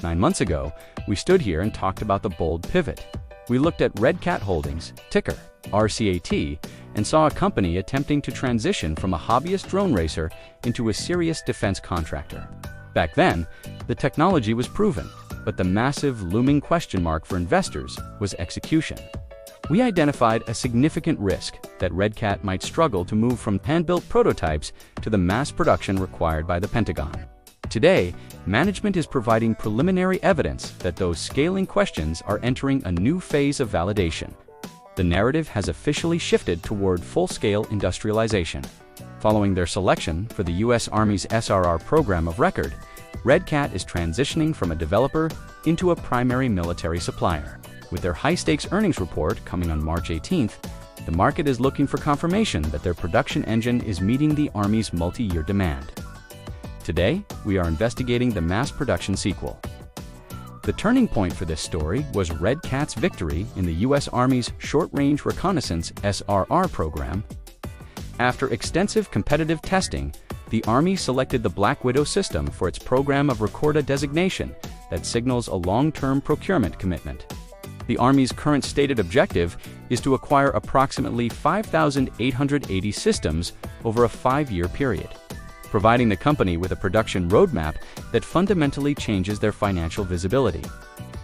9 months ago, we stood here and talked about the bold pivot. We looked at RCAT Holdings, ticker RCAT, and saw a company attempting to transition from a hobbyist drone racer into a serious defense contractor. Back then, the technology was proven, but the massive looming question mark for investors was execution. We identified a significant risk that RCAT might struggle to move from hand-built prototypes to the mass production required by the Pentagon. Today, management is providing preliminary evidence that those scaling questions are entering a new phase of validation. The narrative has officially shifted toward full-scale industrialization. Following their selection for the U.S. Army's SRR Program of Record, RCAT is transitioning from a developer into a primary military supplier. With their high-stakes earnings report coming on March 18th, the market is looking for confirmation that their production engine is meeting the Army's multi-year demand. Today, we are investigating the mass production sequel. The turning point for this story was RCAT's victory in the U.S. Army's Short-Range Reconnaissance SRR program. After extensive competitive testing, the Army selected the Black Widow system for its Program of Record designation that signals a long-term procurement commitment. The Army's current stated objective is to acquire approximately 5,880 systems over a 5-year period, providing the company with a production roadmap that fundamentally changes their financial visibility.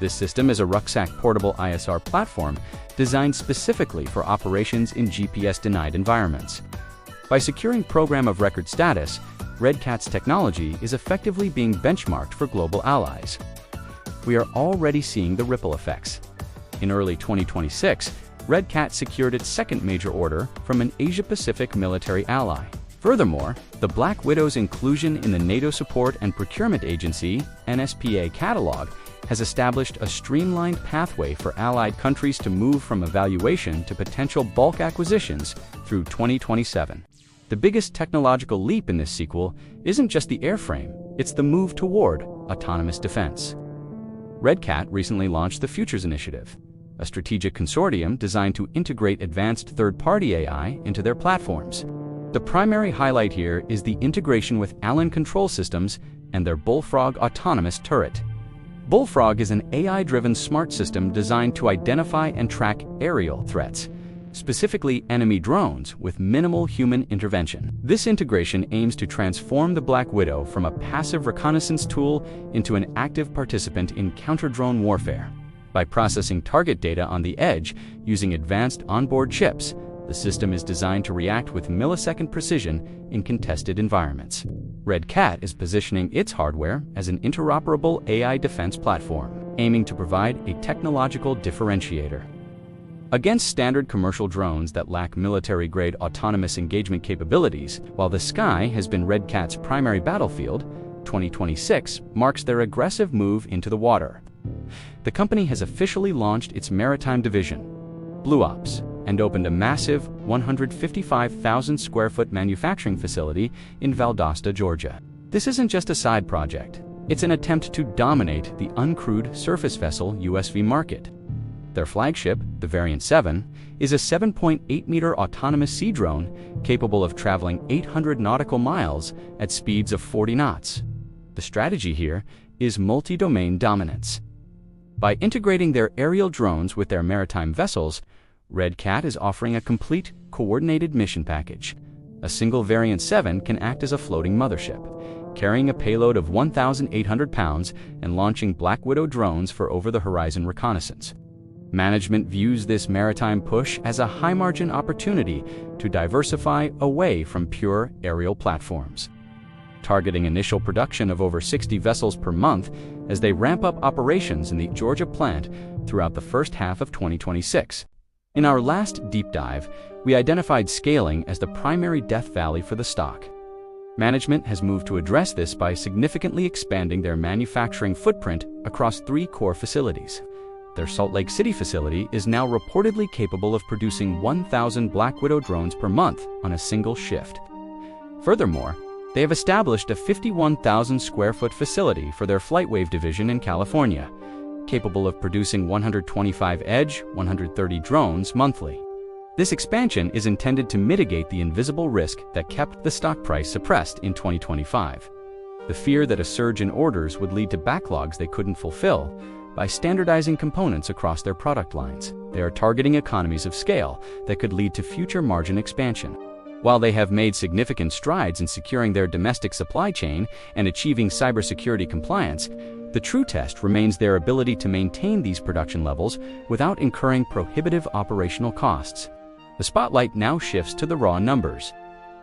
This system is a rucksack portable ISR platform designed specifically for operations in GPS-denied environments. By securing Program of Record status, RCAT's technology is effectively being benchmarked for global allies. We are already seeing the ripple effects. In early 2026, RCAT secured its second major order from an Asia-Pacific military ally. Furthermore, the Black Widow's inclusion in the NATO Support and Procurement Agency (NSPA) catalog has established a streamlined pathway for allied countries to move from evaluation to potential bulk acquisitions through 2027. The biggest technological leap in this sequel isn't just the airframe, it's the move toward autonomous defense. RCAT recently launched the Futures Initiative, a strategic consortium designed to integrate advanced third-party AI into their platforms. The primary highlight here is the integration with Allen Control Systems and their Bullfrog autonomous turret. Bullfrog is an AI-driven smart system designed to identify and track aerial threats, specifically enemy drones, with minimal human intervention. This integration aims to transform the Black Widow from a passive reconnaissance tool into an active participant in counter-drone warfare. By processing target data on the edge using advanced onboard chips, the system is designed to react with millisecond precision in contested environments. RCAT is positioning its hardware as an interoperable AI defense platform, aiming to provide a technological differentiator. Against standard commercial drones that lack military-grade autonomous engagement capabilities, while the sky has been RCAT's primary battlefield, 2026 marks their aggressive move into the water. The company has officially launched its Maritime division, Blue Ops, and opened a massive 155,000 square foot manufacturing facility in Valdosta, Georgia. This isn't just a side project, it's an attempt to dominate the uncrewed surface vessel USV market. Their flagship, the Variant 7, is a 7.8-meter autonomous sea drone capable of traveling 800 nautical miles at speeds of 40 knots. The strategy here is multi-domain dominance. By integrating their aerial drones with their maritime vessels, RCAT is offering a complete, coordinated mission package. A single Variant 7 can act as a floating mothership, carrying a payload of 1,800 pounds and launching Black Widow drones for over-the-horizon reconnaissance. Management views this maritime push as a high-margin opportunity to diversify away from pure aerial platforms, targeting initial production of over 60 vessels per month as they ramp up operations in the Georgia plant throughout the first half of 2026. In our last deep dive, we identified scaling as the primary death valley for the stock. Management has moved to address this by significantly expanding their manufacturing footprint across 3 core facilities. Their Salt Lake City facility is now reportedly capable of producing 1,000 Black Widow drones per month on a single shift. Furthermore, they have established a 51,000 square foot facility for their FlightWave division in California, capable of producing 125 Edge 130 drones monthly. This expansion is intended to mitigate the invisible risk that kept the stock price suppressed in 2025. the fear that a surge in orders would lead to backlogs they couldn't fulfill. By standardizing components across their product lines, they are targeting economies of scale that could lead to future margin expansion. While they have made significant strides in securing their domestic supply chain and achieving cybersecurity compliance, the true test remains their ability to maintain these production levels without incurring prohibitive operational costs. The spotlight now shifts to the raw numbers.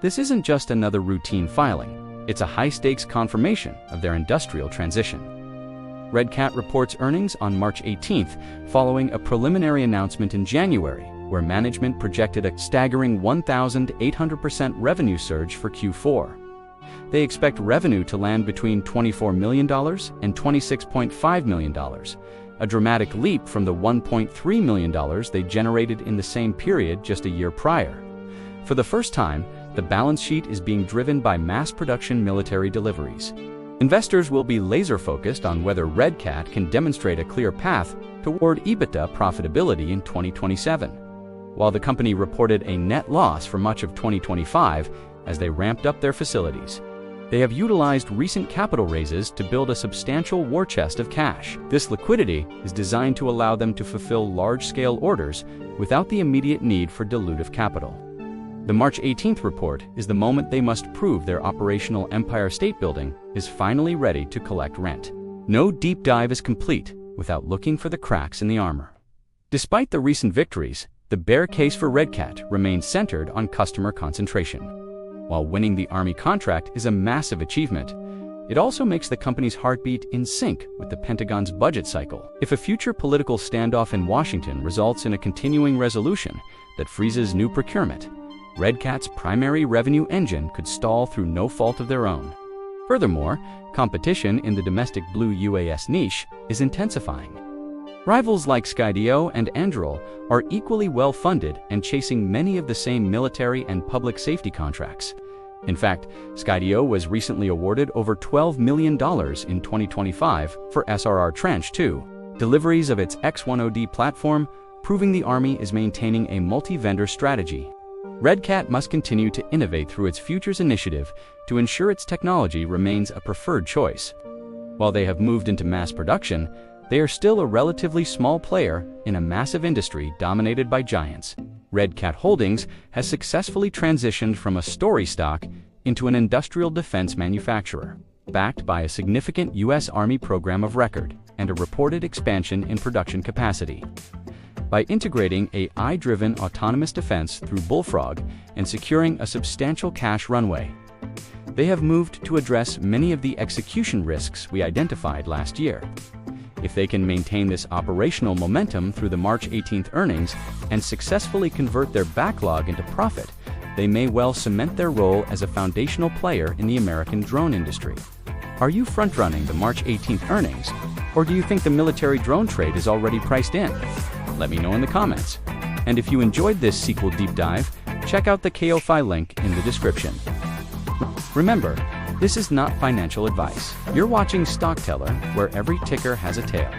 This isn't just another routine filing, it's a high-stakes confirmation of their industrial transition. RCAT reports earnings on March 18th, following a preliminary announcement in January, where management projected a staggering 1,800% revenue surge for Q4. They expect revenue to land between $24 million and $26.5 million, a dramatic leap from the $1.3 million they generated in the same period just a year prior. For the first time, the balance sheet is being driven by mass production military deliveries. Investors will be laser-focused on whether RCAT can demonstrate a clear path toward EBITDA profitability in 2027. While the company reported a net loss for much of 2025 as they ramped up their facilities, they have utilized recent capital raises to build a substantial war chest of cash. This liquidity is designed to allow them to fulfill large-scale orders without the immediate need for dilutive capital. The March 18th report is the moment they must prove their operational Empire State Building is finally ready to collect rent. No deep dive is complete without looking for the cracks in the armor. Despite the recent victories, the bear case for RCAT remains centered on customer concentration. While winning the Army contract is a massive achievement, it also makes the company's heartbeat in sync with the Pentagon's budget cycle. If a future political standoff in Washington results in a continuing resolution that freezes new procurement, RCAT's primary revenue engine could stall through no fault of their own. Furthermore, competition in the domestic blue UAS niche is intensifying. Rivals like Skydio and Anduril are equally well-funded and chasing many of the same military and public safety contracts. In fact, Skydio was recently awarded over $12 million in 2025 for SRR Tranche 2, deliveries of its X-10D platform, proving the Army is maintaining a multi-vendor strategy. RCAT must continue to innovate through its Futures initiative to ensure its technology remains a preferred choice. While they have moved into mass production, they are still a relatively small player in a massive industry dominated by giants. RCAT Holdings has successfully transitioned from a story stock into an industrial defense manufacturer, backed by a significant U.S. Army program of record and a reported expansion in production capacity. By integrating AI-driven autonomous defense through Bullfrog and securing a substantial cash runway, they have moved to address many of the execution risks we identified last year. If they can maintain this operational momentum through the March 18th earnings and successfully convert their backlog into profit, they may well cement their role as a foundational player in the American drone industry. Are you front-running the March 18th earnings, or do you think the military drone trade is already priced in? Let me know in the comments. And if you enjoyed this sequel deep dive, check out the Ko-Fi link in the description. Remember, this is not financial advice. You're watching Stock Teller, where every ticker has a tail.